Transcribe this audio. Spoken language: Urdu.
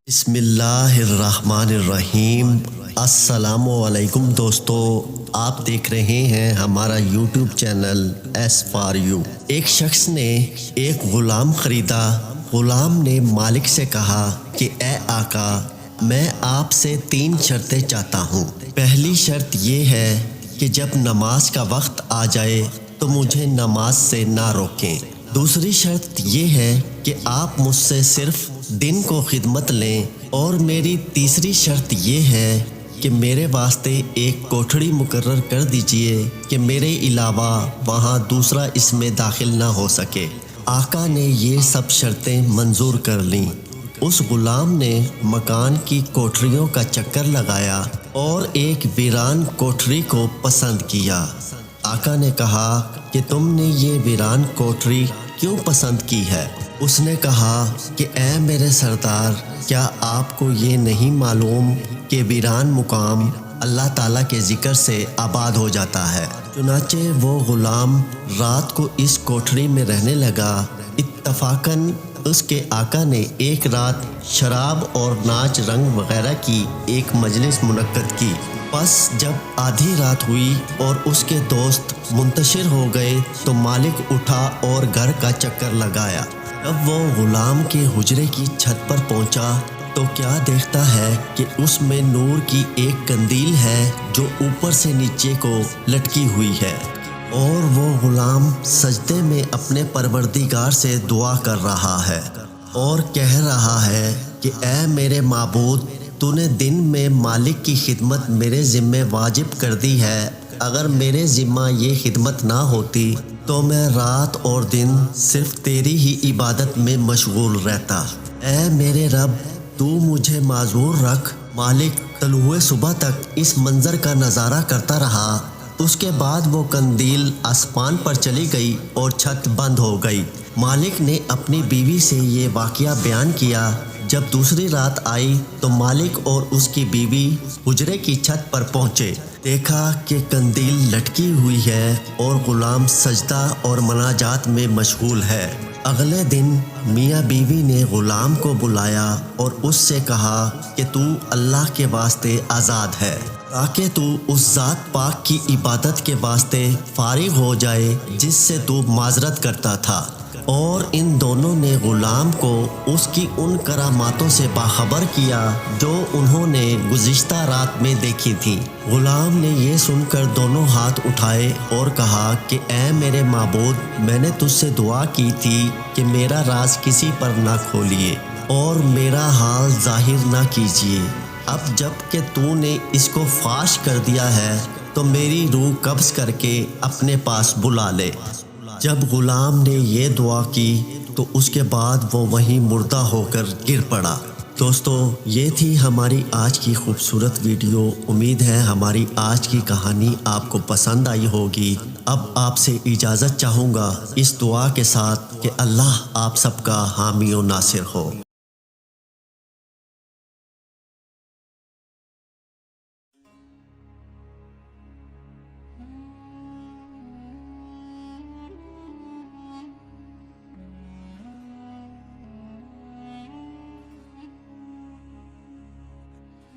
بسم اللہ الرحمن الرحیم۔ السلام علیکم دوستو، آپ دیکھ رہے ہیں ہمارا YouTube channel S for you. ایک شخص نے ایک غلام خریدا۔ غلام نے مالک سے کہا کہ اے آقا، میں آپ سے 3 شرطیں چاہتا ہوں۔ پہلی شرط یہ ہے کہ جب نماز کا وقت آ جائے تو مجھے نماز سے نہ روکیں۔ دوسری شرط یہ ہے کہ آپ مجھ سے صرف دن کو خدمت لیں، اور میری تیسری شرط یہ ہے کہ میرے واسطے ایک کوٹھڑی مقرر کر دیجئے کہ میرے علاوہ وہاں دوسرا اس میں داخل نہ ہو سکے۔ آقا نے یہ سب شرطیں منظور کر لیں۔ اس غلام نے مکان کی کوٹھریوں کا چکر لگایا اور ایک ویران کوٹھری کو پسند کیا۔ آقا نے کہا کہ تم نے یہ ویران کوٹھری کیوں پسند کی ہے؟ اس نے کہا کہ اے میرے سردار، کیا آپ کو یہ نہیں معلوم کہ ویران مقام اللہ تعالیٰ کے ذکر سے آباد ہو جاتا ہے؟ چنانچہ وہ غلام رات کو اس کوٹھری میں رہنے لگا۔ اتفاقاً اس کے آقا نے ایک رات شراب اور ناچ رنگ وغیرہ کی ایک مجلس منعقد کی۔ بس جب آدھی رات ہوئی اور اس کے دوست منتشر ہو گئے تو مالک اٹھا اور گھر کا چکر لگایا۔ جب وہ غلام کے حجرے کی چھت پر پہنچا تو کیا دیکھتا ہے کہ اس میں نور کی ایک قندیل ہے جو اوپر سے نیچے کو لٹکی ہوئی ہے، اور وہ غلام سجدے میں اپنے پروردگار سے دعا کر رہا ہے اور کہہ رہا ہے کہ اے میرے معبود، تو نے دن میں مالک کی خدمت میرے ذمہ واجب کر دی ہے۔ اگر میرے ذمہ یہ خدمت نہ ہوتی تو میں رات اور دن صرف تیری ہی عبادت میں مشغول رہتا۔ اے میرے رب، تو مجھے معذور رکھ۔ مالک طلوع صبح تک اس منظر کا نظارہ کرتا رہا۔ اس کے بعد وہ قندیل آسمان پر چلی گئی اور چھت بند ہو گئی۔ مالک نے اپنی بیوی سے یہ واقعہ بیان کیا۔ جب دوسری رات آئی تو مالک اور اس کی بیوی حجرے کی چھت پر پہنچے۔ دیکھا کہ قندیل لٹکی ہوئی ہے اور غلام سجدہ اور مناجات میں مشغول ہے۔ اگلے دن میاں بیوی نے غلام کو بلایا اور اس سے کہا کہ تو اللہ کے واسطے آزاد ہے، تاکہ تو اس ذات پاک کی عبادت کے واسطے فارغ ہو جائے جس سے تو معذرت کرتا تھا۔ اور ان دونوں نے غلام کو اس کی ان کراماتوں سے باخبر کیا جو انہوں نے گزشتہ رات میں دیکھی تھی۔ غلام نے یہ سن کر دونوں ہاتھ اٹھائے اور کہا کہ اے میرے معبود، میں نے تجھ سے دعا کی تھی کہ میرا راز کسی پر نہ کھولیے اور میرا حال ظاہر نہ کیجیے۔ اب جب کہ تو نے اس کو فاش کر دیا ہے تو میری روح قبض کر کے اپنے پاس بلا لے۔ جب غلام نے یہ دعا کی تو اس کے بعد وہ وہیں مردہ ہو کر گر پڑا۔ دوستو، یہ تھی ہماری آج کی خوبصورت ویڈیو۔ امید ہے ہماری آج کی کہانی آپ کو پسند آئی ہوگی۔ اب آپ سے اجازت چاہوں گا اس دعا کے ساتھ کہ اللہ آپ سب کا حامی و ناصر ہو۔